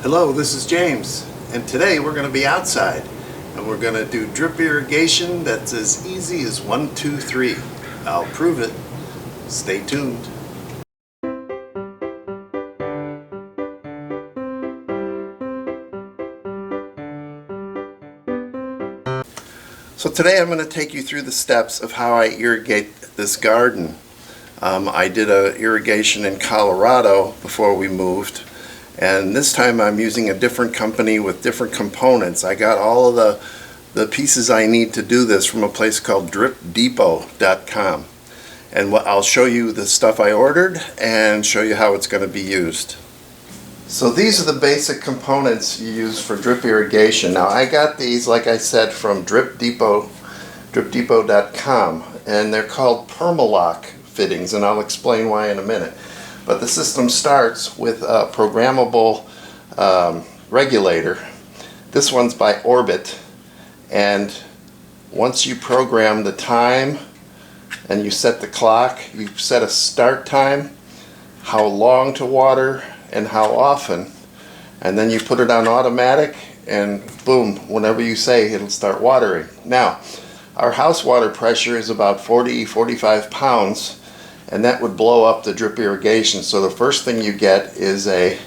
Hello, this is James, and today we're going to be outside and we're going to do drip irrigation that's as easy as 1, 2, 3. I'll prove it. Stay tuned. So today I'm going to take you through the steps of how I irrigate this garden. I did an irrigation in Colorado before we moved. And this time I'm using a different company with different components. I got all of the pieces I need to do this from a place called dripdepot.com. And I'll show you the stuff I ordered and show you how it's going to be used. So these are the basic components you use for drip irrigation. Now I got these, like I said, from dripdepot.com, and they're called Permalock fittings, and I'll explain why in a minute. But the system starts with a programmable regulator. This one's by Orbit, and once you program the time and you set the clock, you set a start time, how long to water and how often, and then you put it on automatic and boom, whenever you say, it'll start watering. Now, our house water pressure is about 40-45 pounds, and that would blow up the drip irrigation. So the first thing you get is a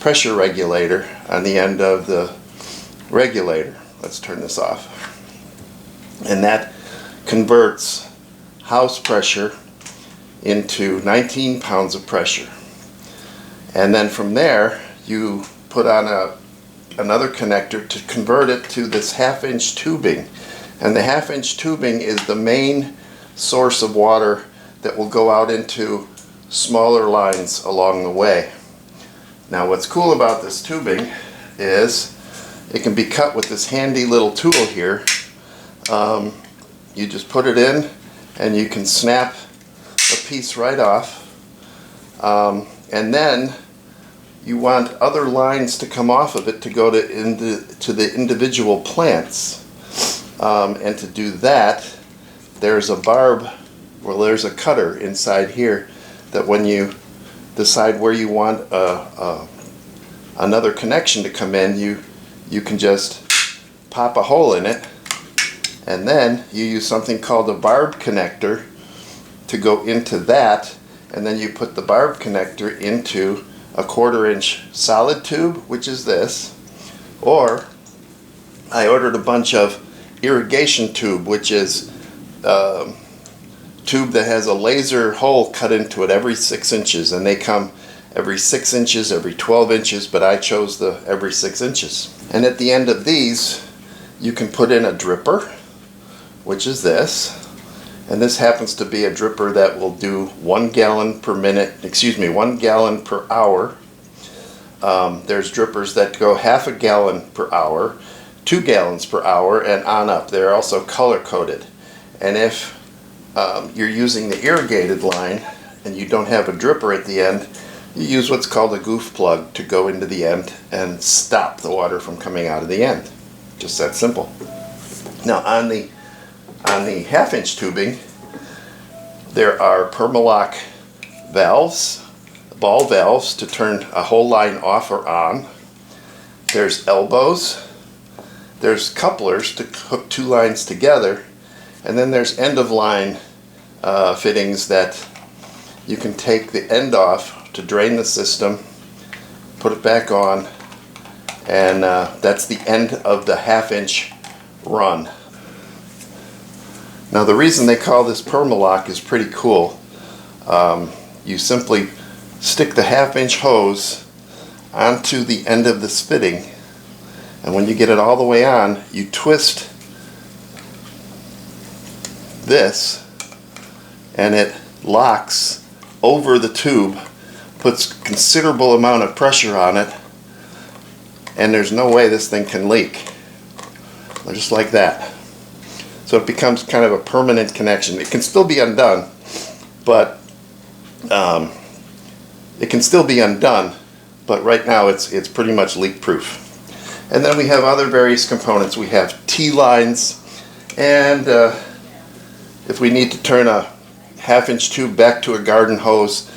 pressure regulator on the end of the regulator. Let's turn this off. And that converts house pressure into 19 pounds of pressure. And then from there you put on another connector to convert it to this 1/2-inch tubing. And the 1/2-inch tubing is the main source of water that will go out into smaller lines along the way. Now what's cool about this tubing is it can be cut with this handy little tool here. You just put it in and you can snap a piece right off, and then you want other lines to come off of it to go to the individual plants, and to do that there's a there's a cutter inside here that when you decide where you want another connection to come in, you can just pop a hole in it, and then you use something called a barb connector to go into that, and then you put the barb connector into a 1/4-inch solid tube, which is this, or I ordered a bunch of irrigation tube, which is tube that has a laser hole cut into it every 6 inches, and they come every 6 inches, every 12 inches, but I chose the every 6 inches. And at the end of these you can put in a dripper, which is this, and this happens to be a dripper that will do 1 gallon per minute, 1 gallon per hour. There's drippers that go 1/2 gallon per hour, 2 gallons per hour, and on up. They're also color coded. And if you're using the irrigated line and you don't have a dripper at the end, you use what's called a goof plug to go into the end and stop the water from coming out of the end. Just that simple. Now on the 1/2-inch tubing, there are Permalock valves, ball valves to turn a whole line off or on. There's elbows, there's couplers to hook 2 lines together, and then there's end of line fittings that you can take the end off to drain the system, put it back on, and that's the end of the 1/2-inch run. Now the reason they call this Permalock is pretty cool. You simply stick the 1/2-inch hose onto the end of this fitting, and when you get it all the way on, you twist this and it locks over the tube, puts considerable amount of pressure on it, and there's no way this thing can leak. Just like that. So it becomes kind of a permanent connection. It can still be undone, but right now it's pretty much leak proof. And then we have other various components. We have T-lines, and if we need to turn a 1/2-inch tube back to a garden hose,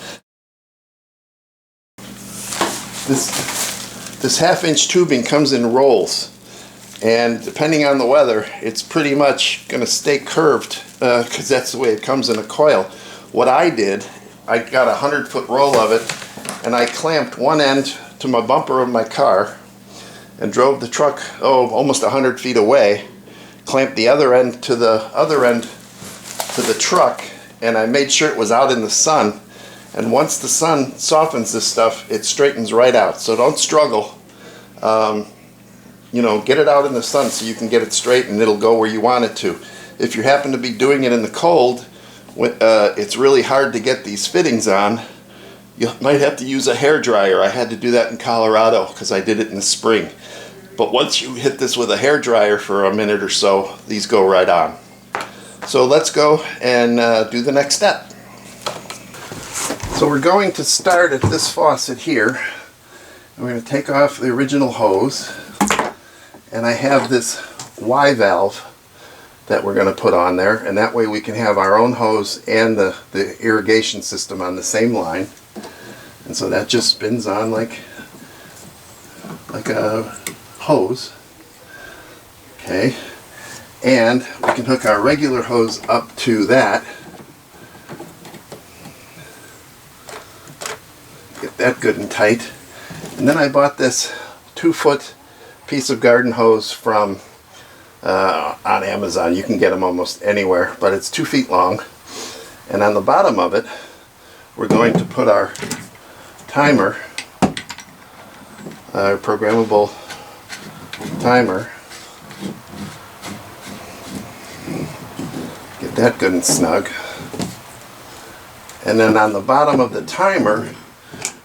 This this 1/2-inch tubing comes in rolls, and depending on the weather, it's pretty much going to stay curved because that's the way it comes in a coil. What I did, I got a 100-foot roll of it, and I clamped one end to my bumper of my car and drove the truck almost 100 feet away, clamped the other end to the truck, and I made sure it was out in the sun. And once the sun softens this stuff, it straightens right out. So don't struggle. You know, get it out in the sun so you can get it straight and it'll go where you want it to. If you happen to be doing it in the cold, it's really hard to get these fittings on. You might have to use a hair dryer. I had to do that in Colorado because I did it in the spring. But once you hit this with a hair dryer for a minute or so, these go right on. So let's go and do the next step. So we're going to start at this faucet here. We're going to take off the original hose, and I have this Y valve that we're going to put on there, and that way we can have our own hose and the irrigation system on the same line. And so that just spins on like a hose. Okay, and we can hook our regular hose up to that. Get that good and tight. And then I bought this 2-foot piece of garden hose from on Amazon. You can get them almost anywhere, but it's 2 feet long. And on the bottom of it, we're going to put our timer, our programmable timer. Get that good and snug. And then on the bottom of the timer,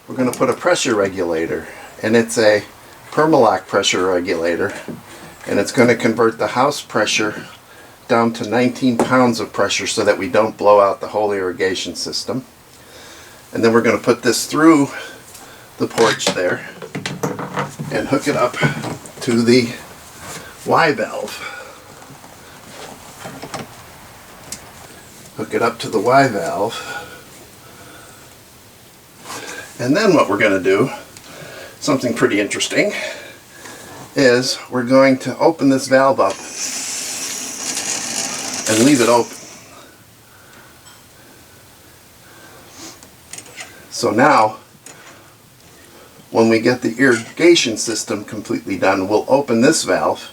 we're going to put a pressure regulator, and it's a Permalock pressure regulator, and it's going to convert the house pressure down to 19 pounds of pressure so that we don't blow out the whole irrigation system. And then we're going to put this through the porch there and hook it up to the Y valve. Hook it up to the Y valve. And then what we're going to do, something pretty interesting, is we're going to open this valve up and leave it open. So now, when we get the irrigation system completely done, we'll open this valve,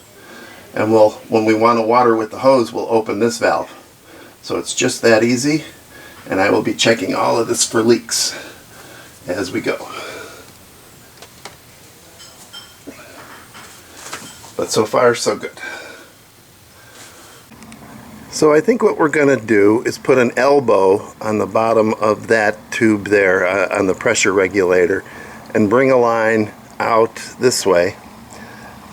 and when we want to water with the hose, we'll open this valve. So it's just that easy, and I will be checking all of this for leaks as we go. But so far so good. So I think what we're going to do is put an elbow on the bottom of that tube there on the pressure regulator and bring a line out this way,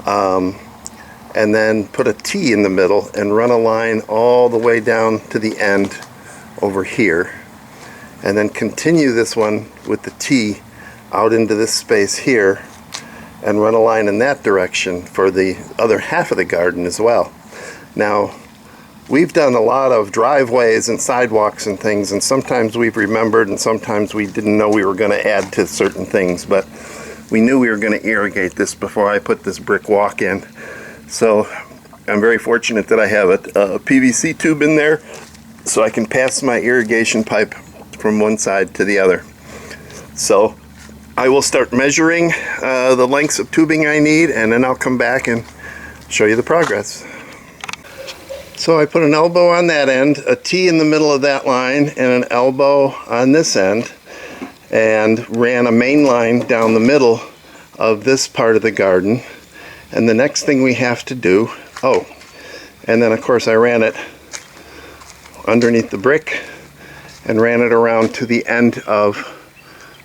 and then put a T in the middle and run a line all the way down to the end over here, and then continue this one with the T out into this space here and run a line in that direction for the other half of the garden as well. Now, we've done a lot of driveways and sidewalks and things, and sometimes we've remembered and sometimes we didn't know we were going to add to certain things, but we knew we were going to irrigate this before I put this brick walk in. So I'm very fortunate that I have a PVC tube in there so I can pass my irrigation pipe from one side to the other. So I will start measuring the lengths of tubing I need, and then I'll come back and show you the progress. So I put an elbow on that end, a T in the middle of that line, and an elbow on this end, and ran a main line down the middle of this part of the garden. And the next thing we have to do, and then of course I ran it underneath the brick and ran it around to the end of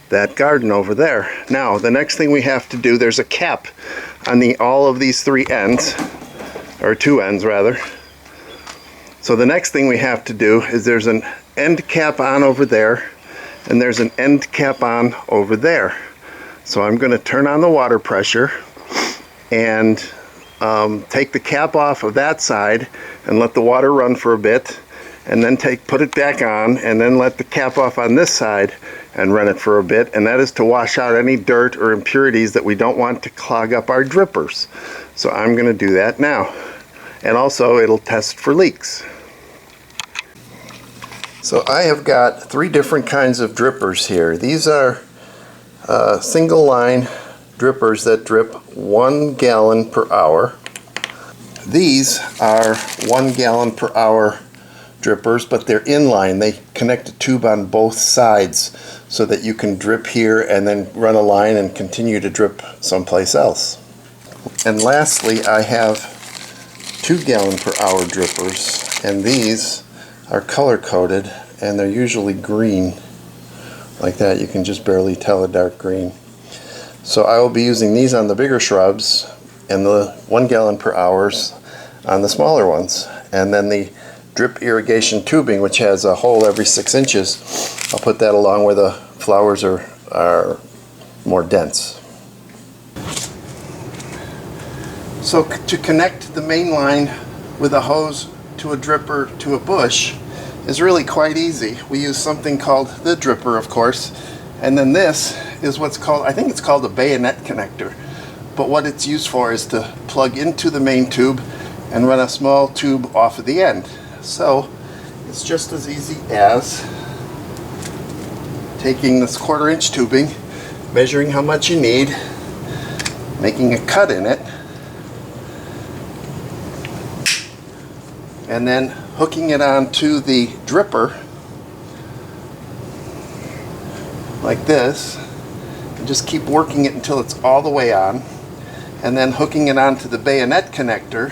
that garden over there. Now the next thing we have to do, there's a cap on all of these 3 ends, or 2 ends rather. So the next thing we have to do is there's an end cap on over there, and there's an end cap on over there. So I'm going to turn on the water pressure and take the cap off of that side and let the water run for a bit, and then put it back on, and then let the cap off on this side and run it for a bit, and that is to wash out any dirt or impurities that we don't want to clog up our drippers. So I'm going to do that now. And also it'll test for leaks. So I have got 3 different kinds of drippers here. These are single line drippers that drip 1 gallon per hour. These are 1 gallon per hour drippers, but they're inline. They connect a tube on both sides so that you can drip here and then run a line and continue to drip someplace else. And lastly, I have 2 gallon per hour drippers, and these are color coded, and they're usually green like that. You can just barely tell a dark green. So I will be using these on the bigger shrubs and the 1 gallon per hours on the smaller ones. And then the drip irrigation tubing, which has a hole every 6 inches, I'll put that along where the flowers are more dense. So to connect the main line with a hose to a dripper to a bush is really quite easy. We use something called the dripper, of course, and then this is what's called, I think it's called a bayonet connector, but what it's used for is to plug into the main tube and run a small tube off of the end. So it's just as easy as taking this 1/4 inch tubing, measuring how much you need, making a cut in it, and then hooking it onto the dripper like this, and just keep working it until it's all the way on, and then hooking it onto the bayonet connector,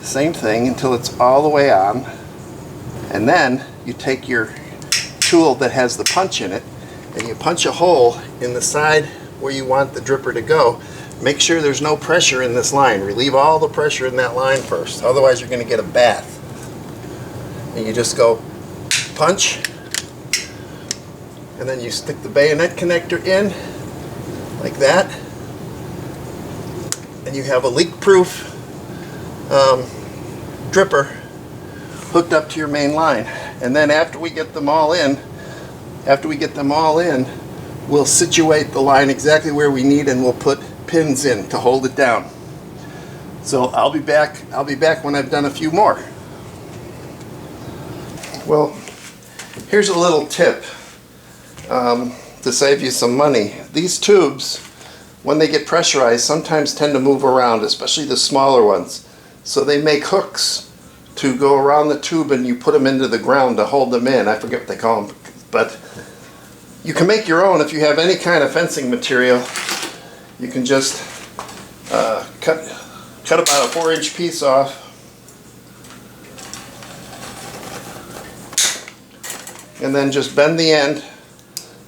same thing, until it's all the way on. And then you take your tool that has the punch in it and you punch a hole in the side where you want the dripper to go. Make sure there's no pressure in this line. Relieve all the pressure in that line first, otherwise you're going to get a bath. And you just go punch, and then you stick the bayonet connector in like that, and you have a leak-proof dripper hooked up to your main line. And then after we get them all in, we'll situate the line exactly where we need, and we'll put pins in to hold it down. So I'll be back when I've done a few more. Well, here's a little tip to save you some money. These tubes, when they get pressurized, sometimes tend to move around, especially the smaller ones. So they make hooks to go around the tube, and you put them into the ground to hold them in. I forget what they call them, but you can make your own if you have any kind of fencing material. You can just cut about a 4-inch piece off, and then just bend the end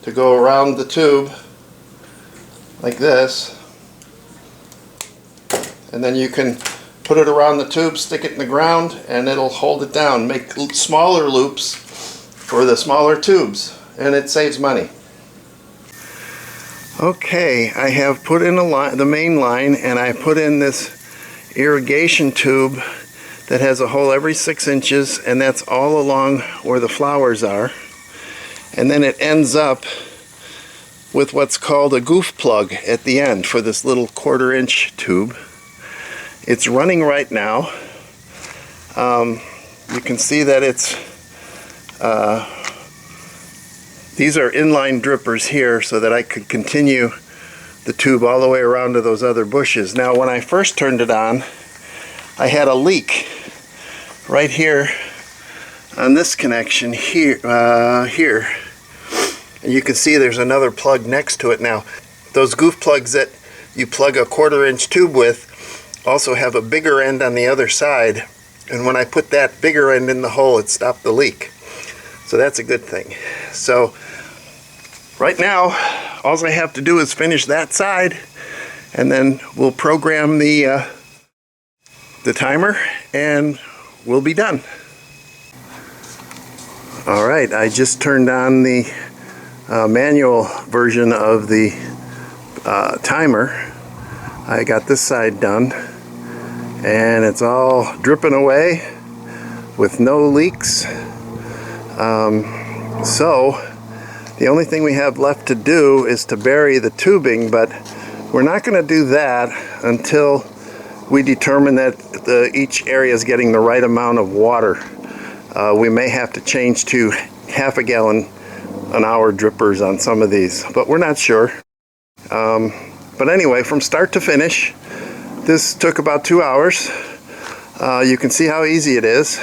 to go around the tube like this, and then you can put it around the tube, stick it in the ground, and it'll hold it down. Make smaller loops for the smaller tubes, and it saves money. Okay, I have put in the main line, and I put in this irrigation tube that has a hole every 6 inches, and that's all along where the flowers are. And then it ends up with what's called a goof plug at the end for this little 1/4 inch tube. It's running right now. You can see that it's these are inline drippers here so that I could continue the tube all the way around to those other bushes. Now when I first turned it on, I had a leak right here on this connection here, and you can see there's another plug next to it. Now those goof plugs that you plug a 1/4 inch tube with also have a bigger end on the other side, and when I put that bigger end in the hole, it stopped the leak. So that's a good thing. So right now all I have to do is finish that side, and then we'll program the timer and we'll be done. Alright, I just turned on the manual version of the timer. I got this side done, and it's all dripping away with no leaks. So The only thing we have left to do is to bury the tubing, but we're not going to do that until we determine that each area is getting the right amount of water. We may have to change to half a gallon an hour drippers on some of these, but we're not sure. But anyway, from start to finish, this took about 2 hours. You can see how easy it is,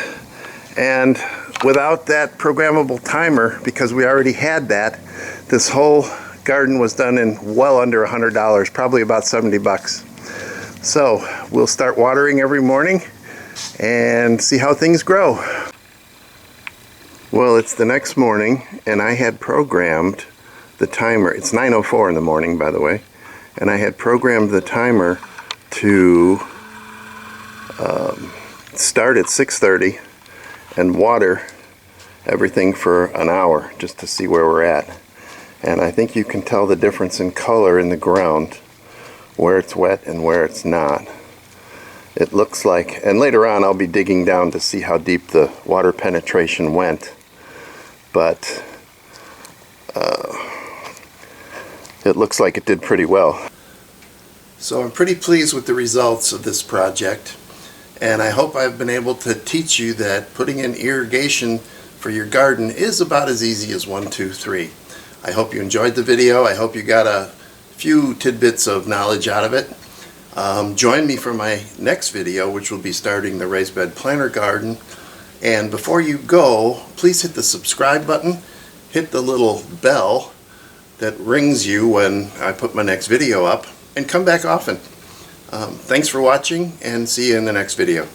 and without that programmable timer, because we already had that, this whole garden was done in well under $100, probably about 70 bucks. So we'll start watering every morning and see how things grow. Well, it's the next morning, and I had programmed the timer. It's 9:04 in the morning, by the way, and I had programmed the timer to start at 6:30 and water everything for an hour just to see where we're at. And I think you can tell the difference in color in the ground, where it's wet and where it's not. It looks like, and later on I'll be digging down to see how deep the water penetration went, but it looks like it did pretty well. So I'm pretty pleased with the results of this project, and I hope I've been able to teach you that putting in irrigation for your garden is about as easy as 1, 2, 3. I hope you enjoyed the video. I hope you got a few tidbits of knowledge out of it. Join me for my next video, which will be starting the raised bed planter garden. And before you go, please hit the subscribe button, hit the little bell that rings you when I put my next video up, and come back often. Thanks for watching, and see you in the next video.